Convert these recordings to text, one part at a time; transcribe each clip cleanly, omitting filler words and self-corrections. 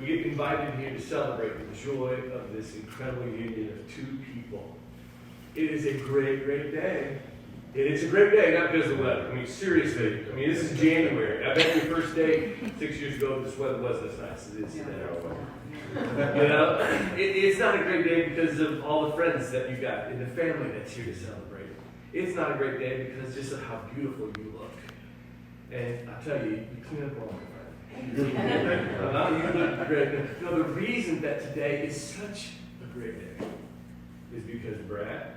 We get invited here to celebrate the joy of this incredible union of two people. It is a great, great day. It's a great day, not because of the weather. I mean, seriously. I mean, this is January. I bet your first day 6 years ago, this weather wasn't as nice as it is today. You know, it's not a great day because of all the friends that you got and the family that's here to celebrate. It's not a great day because just of how beautiful you look. And I'll tell you, you clean up wrong. You look great. No, the reason that today is such a great day is because Brad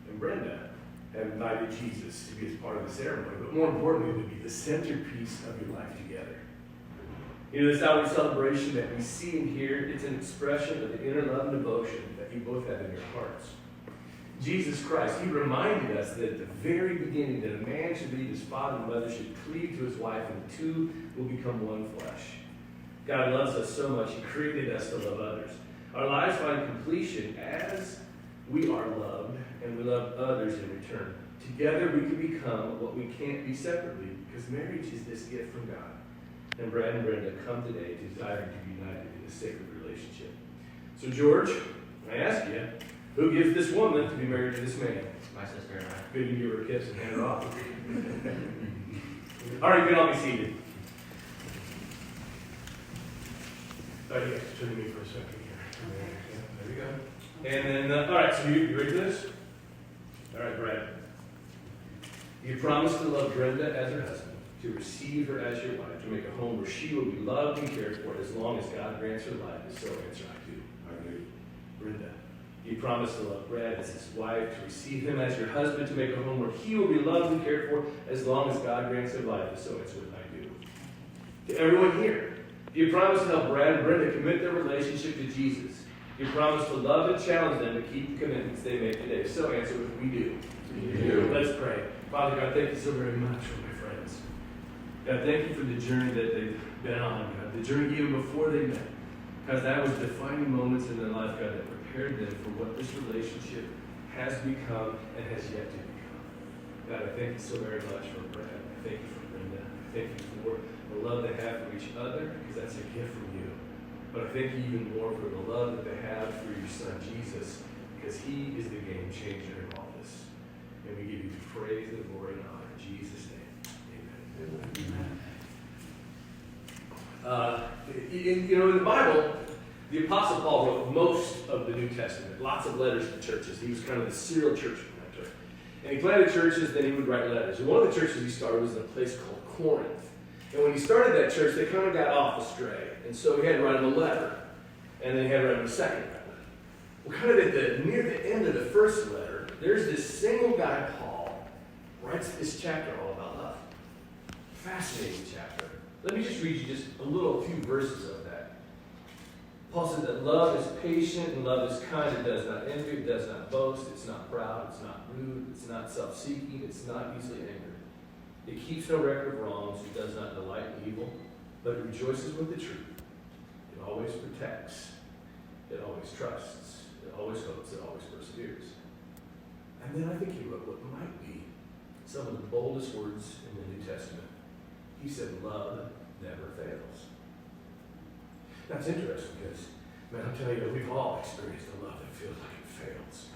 and Brenda have invited Jesus to be as part of the ceremony, but more importantly, to be the centerpiece of your life together. You know, this outward celebration that we see and hear, it's an expression of the inner love and devotion that you both have in your hearts. Jesus Christ, he reminded us that at the very beginning that a man should leave his father and mother, should cleave to his wife, and the two will become one flesh. God loves us so much, he created us to love others. Our lives find completion as we are loved, and we love others in return. Together we can become what we can't be separately, because marriage is this gift from God. And Brad and Brenda come today desiring to be united in a sacred relationship. So George, I ask you, who gives this woman to be married to this man? My sister and I. Good, you give her a kiss and hand her off. All right, you can all be seated. Oh, you guys turn to me for a second here. There we go. And then, all right, so you ready for this? All right, Brad. You promise to love Brenda as her husband, to receive her as your wife, to make a home where she will be loved and cared for as long as God grants her life, and so answer I do. I do. Brenda. You promise to love Brad as his wife, to receive him as your husband, to make a home where he will be loved and cared for as long as God grants him life, and so it's what I do. To everyone here, you promise to help Brad and Brenda commit their relationship to Jesus. You promise to love and challenge them to keep the commitments they make today. So answer what we do. We do. Let's pray. Father God, thank you so very much for my friends. God, thank you for the journey that they've been on, God. The journey even before they met. Because that was defining moments in their life, God, that prepared them for what this relationship has become and has yet to become. God, I thank you so very much for Brad. I thank you for Brenda. I thank you for the love they have for each other, because that's a gift from you. But I thank you even more for the love that they have for your son, Jesus, because he is the game changer in all this. And we give you the praise, the glory, and honor. In Jesus' name, amen. In the Bible, the Apostle Paul wrote most of the New Testament, lots of letters to churches. He was kind of the serial church planter. And he planted churches, then he would write letters. And one of the churches he started was in a place called Corinth. And when he started that church, they kind of got off astray. And so he had to write him a letter. And then he had to write him a second letter. Well, kind of near the end of the first letter, there's this single guy, Paul, writes this chapter all about love. Fascinating chapter. Let me just read you just a few verses of that. Paul said that love is patient and love is kind. It does not envy, it does not boast, it's not proud, it's not rude, it's not self-seeking, it's not easily angered. It keeps no record of wrongs, it does not delight in evil, but it rejoices with the truth. It always protects, it always trusts, it always hopes, it always perseveres. And then I think he wrote what might be some of the boldest words in the New Testament. He said, love never fails. Now it's interesting because, man, I'll tell you, we've all experienced a love that feels like it fails.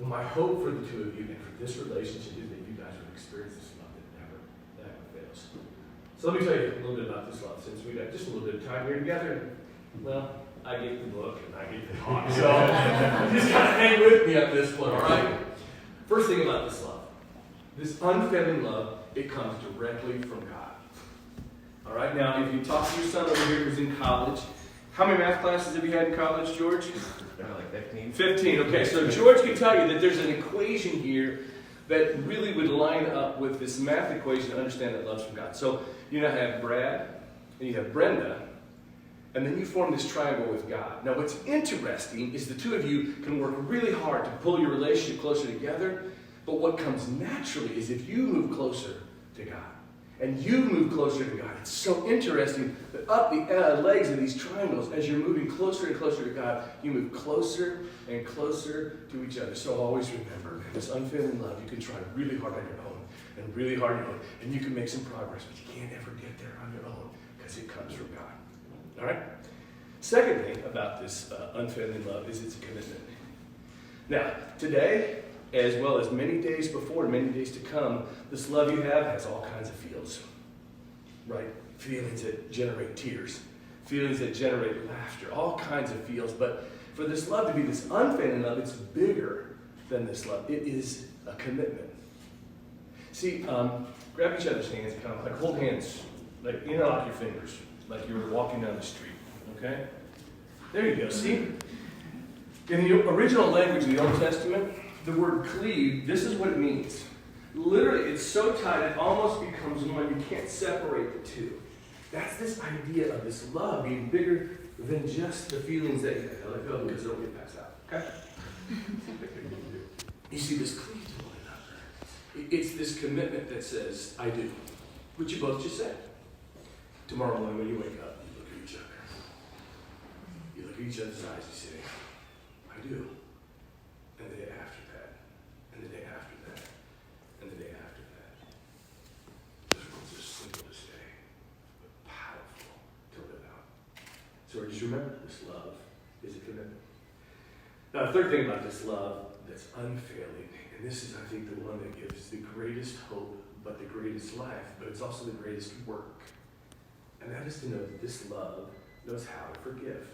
Well, my hope for the two of you and for this relationship is that you guys would experience this love that never fails. So let me tell you a little bit about this love, since we got just a little bit of time here together. Well, I get the book and I get the talk, so just kind of hang with me on this one, all right? First thing about this love, this unfailing love, it comes directly from God. All right, now if you talk to your son over here who's in college, how many math classes have you had in college, George? Like 15. 15, okay. So George can tell you that there's an equation here that really would line up with this math equation to understand that love's from God. So you now have Brad, and you have Brenda, and then you form this triangle with God. Now what's interesting is the two of you can work really hard to pull your relationship closer together, but what comes naturally is if you move closer to God. And you move closer to God. It's so interesting that up the legs of these triangles, as you're moving closer and closer to God, you move closer and closer to each other. So always remember, this unfailing love, you can try really hard on your own and really hard on your own, and you can make some progress, but you can't ever get there on your own because it comes from God. All right? Second thing about this unfailing love is it's a commitment. Now, today, as well as many days before and many days to come, this love you have has all kinds of feels, right? Feelings that generate tears, feelings that generate laughter, all kinds of feels. But for this love to be this unfailing love, it's bigger than this love. It is a commitment. See, grab each other's hands, kind of like hold hands, like interlock your fingers, like you were walking down the street, okay? There you go, see? In the original language of the Old Testament, the word cleave, this is what it means. Literally, it's so tight it almost becomes one. You can't separate the two. That's this idea of this love being bigger than just the feelings that you have. Let go because it'll get passed out, okay? You see, this cleave to one another. It's this commitment that says, I do. Which you both just said. Tomorrow morning when you wake up, you look at each other. You look at each other's eyes, you say, I do. And the day after that, and the day after that, and the day after that. Those words are simple to say, but powerful to live out. So just remember, this love is a commitment. Now, the third thing about this love that's unfailing, and this is, I think, the one that gives the greatest hope, but the greatest life, but it's also the greatest work. And that is to know that this love knows how to forgive.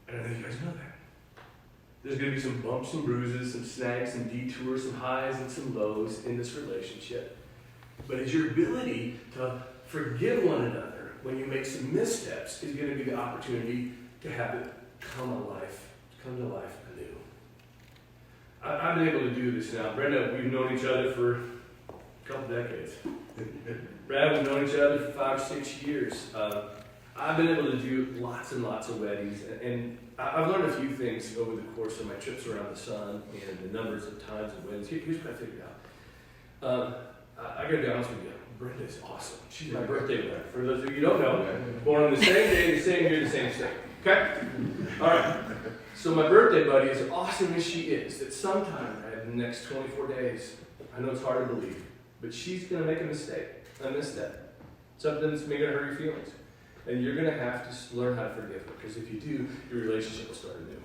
And I know you guys know that. There's going to be some bumps and bruises, some snags, some detours, some highs and some lows in this relationship. But it's your ability to forgive one another when you make some missteps is going to be the opportunity to have it come to life anew. I've been able to do this now. Brenda, we've known each other for a couple decades. Brad, we've known each other for 5 or 6 years. I've been able to do lots and lots of weddings, and I've learned a few things over the course of my trips around the sun and the numbers of times of weddings. Here's what I figured out. I gotta be honest with you, Brenda is awesome. She's my birthday winner. For those of you who don't know, born on the same day, the same year, the same state. Okay? All right. So my birthday buddy, as awesome as she is, that sometime in the next 24 days, I know it's hard to believe, but she's gonna make a mistake, a misstep. Something that's gonna hurt your feelings. And you're going to have to learn how to forgive her, because if you do, your relationship will start anew.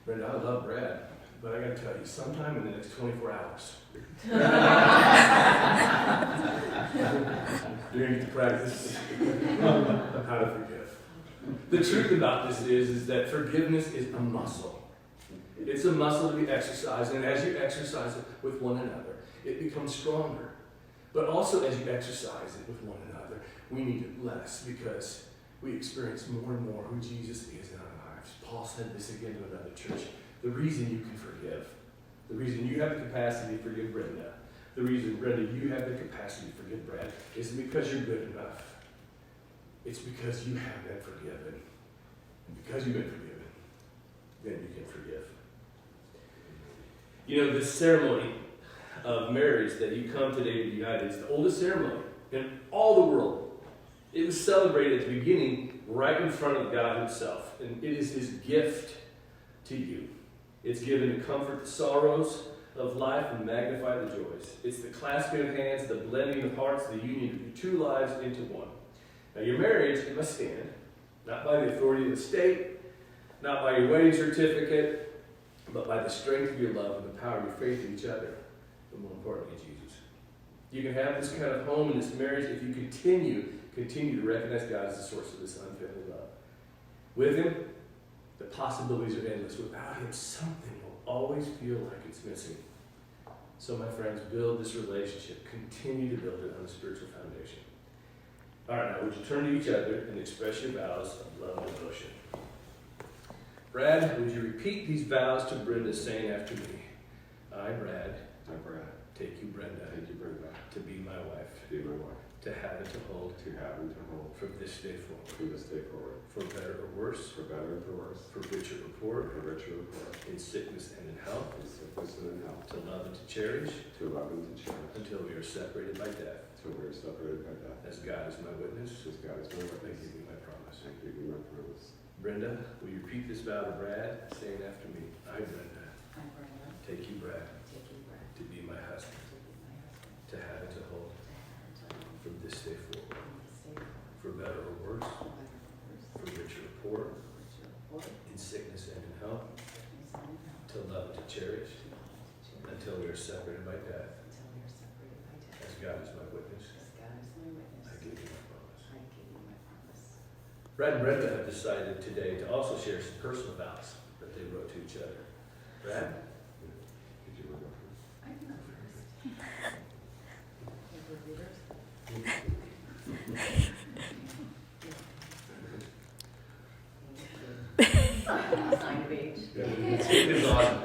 Brenda, I love Brad, but I got to tell you, sometime in the next 24 hours, you're going to get to practice how to forgive. The truth about this is that forgiveness is a muscle. It's a muscle to be exercised, and as you exercise it with one another, it becomes stronger. But also as you exercise it with one another, we need it less because we experience more and more who Jesus is in our lives. Paul said this again to another church. The reason you can forgive, the reason you have the capacity to forgive Brenda, the reason, Brenda, you have the capacity to forgive Brad, isn't because you're good enough. It's because you have been forgiven. And because you've been forgiven, then you can forgive. You know, this ceremony of marriage that you come today to be united is the oldest ceremony in all the world. It was celebrated at the beginning right in front of God himself. And it is his gift to you. It's given to comfort the sorrows of life and magnify the joys. It's the clasping of hands, the blending of hearts, the union of your two lives into one. Now your marriage, it must stand, not by the authority of the state, not by your wedding certificate, but by the strength of your love and the power of your faith in each other, but more importantly, Jesus. You can have this kind of home and this marriage if you continue to recognize God as the source of this unfailing love. With him, the possibilities are endless. Without him, something will always feel like it's missing. So my friends, build this relationship. Continue to build it on a spiritual foundation. All right, now would you turn to each other and express your vows of love and devotion? Brad, would you repeat these vows to Brenda, saying after me, I, Brad, take you, Brenda, to be my wife, to have and to hold, from this day forward, for better or worse, for richer or poorer, in sickness and in health, to love and to cherish, until we are separated by death. As God is my witness, I give you my promise. Brenda, will you repeat this vow to Brad, saying after me, I, Brenda, take you, Brad, to be my husband, to have and to hold, from this day forward, for better or worse, cherish until we are separated by death. As God is my witness, I give you my promise. Brad and Brenda have decided today to also share some personal vows that they wrote to each other. Brad? Could you go first? I can go first. Sign of age. It's awesome.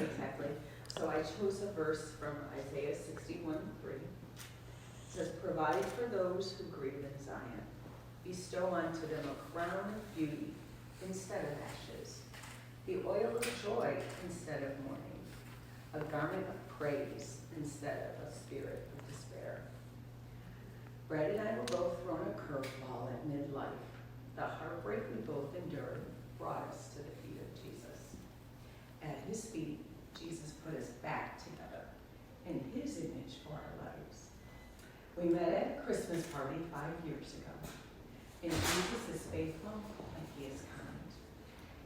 Exactly. So I chose a verse from Isaiah 61:3. It says, "Provide for those who grieve in Zion. Bestow unto them a crown of beauty instead of ashes, the oil of joy instead of mourning, a garment of praise instead of a spirit of despair." Brad and I were both thrown a curveball at midlife. The heartbreak we both endured brought us to the feet of Jesus. At his feet, Jesus put us back together in his image for our lives. We met at a Christmas party 5 years ago. And Jesus is faithful and he is kind.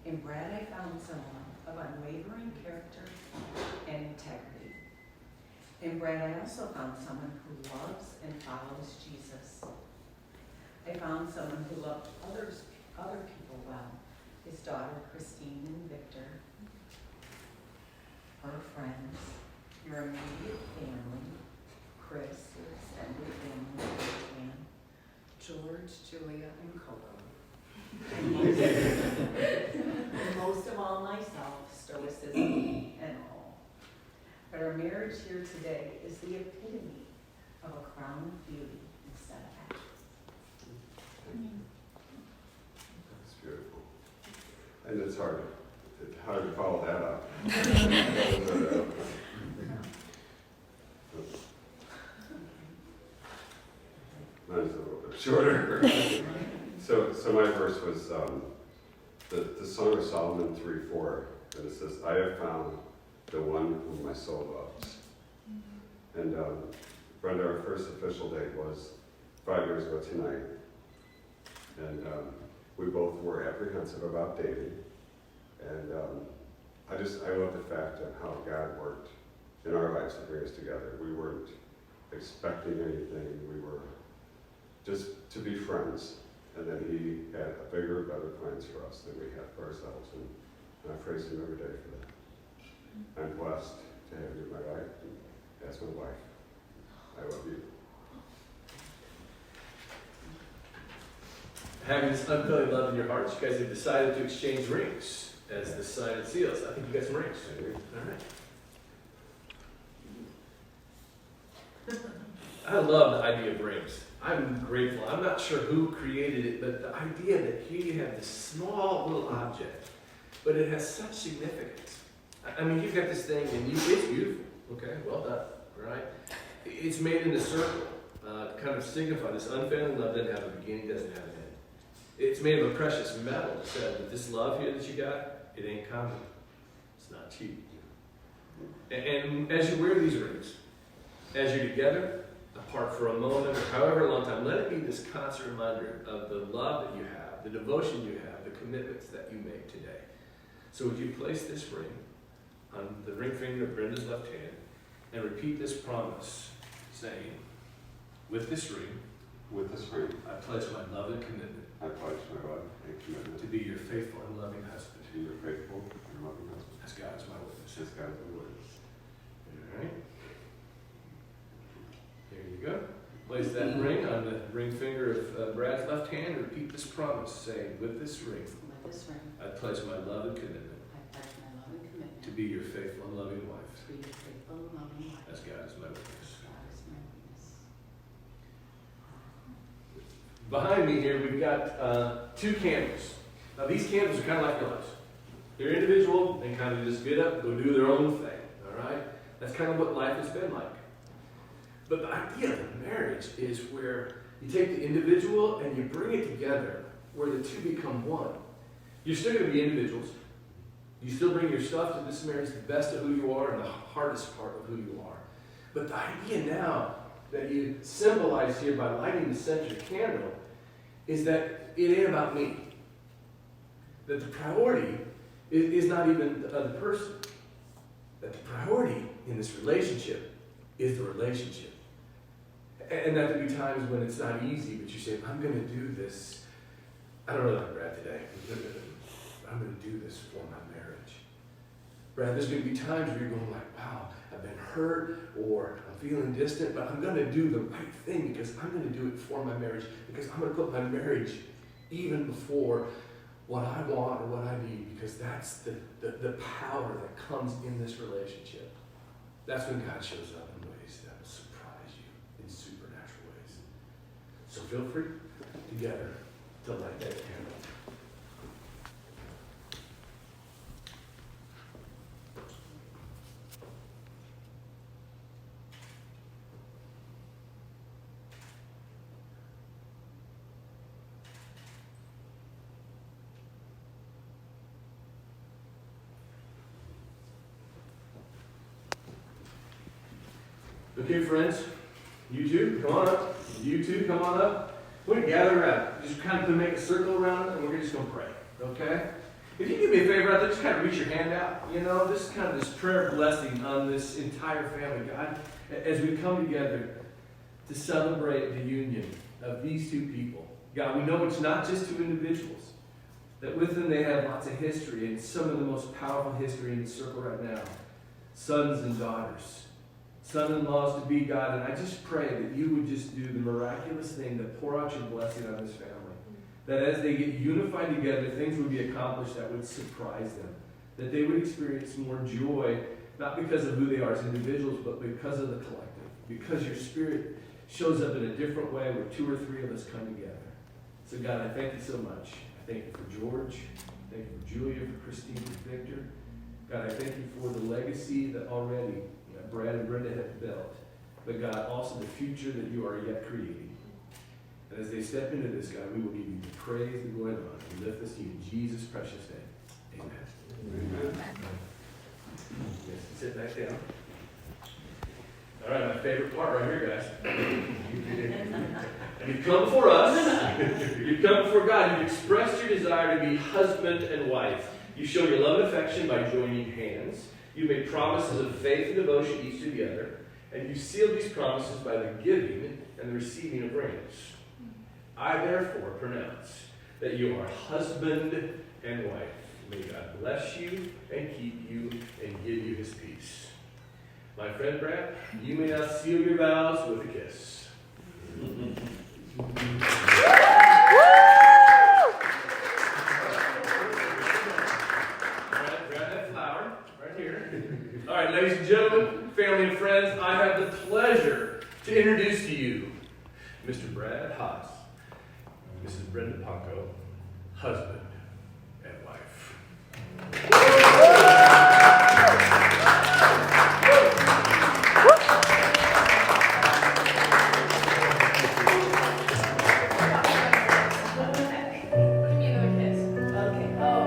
In Brad, I found someone of unwavering character and integrity. In Brad, I also found someone who loves and follows Jesus. I found someone who loved other people well. His daughter, Christine and Victor, her friends, your immediate family, Chris, your extended family, and George, Julia, and Coco. And most of all, myself, stoicism and all. But our marriage here today is the epitome of a crown of beauty instead of ashes. That's beautiful. And it's hard to follow that up. Mine's a little bit shorter. So my verse was the Song of Solomon 3:4, and it says, "I have found the one whom my soul loves." And Brenda, our first official date was 5 years ago tonight. And we both were apprehensive about dating. And I love the fact of how God worked in our lives to bring us together. We weren't expecting anything. We were just to be friends. And then he had bigger, better plans for us than we had for ourselves. And I praise him every day for that. I'm blessed to have you in my life and as my wife. I love you. Having this unfailing love in your hearts, you guys have decided to exchange rings as the sign and seals. I think you got some rings. All right. I love the idea of rings. I'm grateful. I'm not sure who created it, but the idea that here you have this small little object, but it has such significance. I mean, you've got this thing, and it's beautiful. Okay, well done. Right? It's made in a circle to kind of signify this unfailing love doesn't have a beginning, doesn't have an end. It's made of a precious metal. It says that this love here that you got, it ain't common. It's not cheap. And as you wear these rings, as you're together, apart for a moment or however long time, let it be this constant reminder of the love that you have, the devotion you have, the commitments that you make today. So would you place this ring on the ring finger of Brenda's left hand and repeat this promise, saying, with this ring, I pledge my love and commitment I pledge my love and commitment to be your faithful and loving husband. to be your faithful and loving husband. As God is my witness. As God is my witness. All right. There you go. Place that ring on the ring finger of Brad's left hand. Repeat this promise, saying, with this ring, With this ring, I pledge my love and commitment I pledge my love and commitment to be your faithful and loving wife. to be your faithful and loving wife. As God is my witness. God is my witness. Behind me here, we've got 2 candles. Now, these candles are kind of like yours. They're individual. They kind of just get up and go do their own thing. All right? That's kind of what life has been like. But the idea of marriage is where you take the individual and you bring it together, where the two become one. You're still going to be individuals. You still bring your stuff to this marriage, the best of who you are and the hardest part of who you are. But the idea now that you symbolize here by lighting the center candle is that it ain't about me. That the priority is not even the other person. That the priority in this relationship is the relationship. And that there be times when it's not easy, but you say, I'm going to do this. I don't know that, Brad, today. I'm going to do this for my marriage. Brad, there's going to be times where you're going like, wow, I've been hurt or I'm feeling distant, but I'm going to do the right thing because I'm going to do it for my marriage, because I'm going to put my marriage even before what I want or what I need, because that's the power that comes in this relationship. That's when God shows up in ways that will surprise you in supernatural ways. So feel free together to light that candle. Okay, friends, you two, come on up. You two, come on up. We're going to gather around. Just kind of make a circle around it, and we're just going to pray, okay? If you do me a favor out there, just kind of reach your hand out, just kind of this prayer of blessing on this entire family, God, as we come together to celebrate the union of these two people. God, we know it's not just two individuals, that with them they have lots of history, and some of the most powerful history in the circle right now, sons and daughters. Son-in-laws to be, God, and I just pray that you would just do the miraculous thing to pour out your blessing on this family. That as they get unified together, things would be accomplished that would surprise them. That they would experience more joy, not because of who they are as individuals, but because of the collective. Because your Spirit shows up in a different way where two or three of us come together. So God, I thank you so much. I thank you for George. Thank you for Julia, for Christine, for Victor. God, I thank you for the legacy that already Brad and Brenda have built, but God, also the future that you are yet creating. And as they step into this, God, we will give you the praise, the glory, and honor. We lift this to you in Jesus' precious name. Amen. Amen. Yes, sit back down. All right, my favorite part right here, guys. You've come before us. You've come before God. You've expressed your desire to be husband and wife. You show your love and affection by joining hands. You make promises of faith and devotion each to the other, and you seal these promises by the giving and the receiving of rings. I therefore pronounce that you are husband and wife. May God bless you and keep you and give you his peace. My friend Brad, you may now seal your vows with a kiss. All right, ladies and gentlemen, family and friends, I have the pleasure to introduce to you Mr. Brad Haas, Mrs. Brenda Ponko, husband and wife. Give me another kiss. Okay. Oh.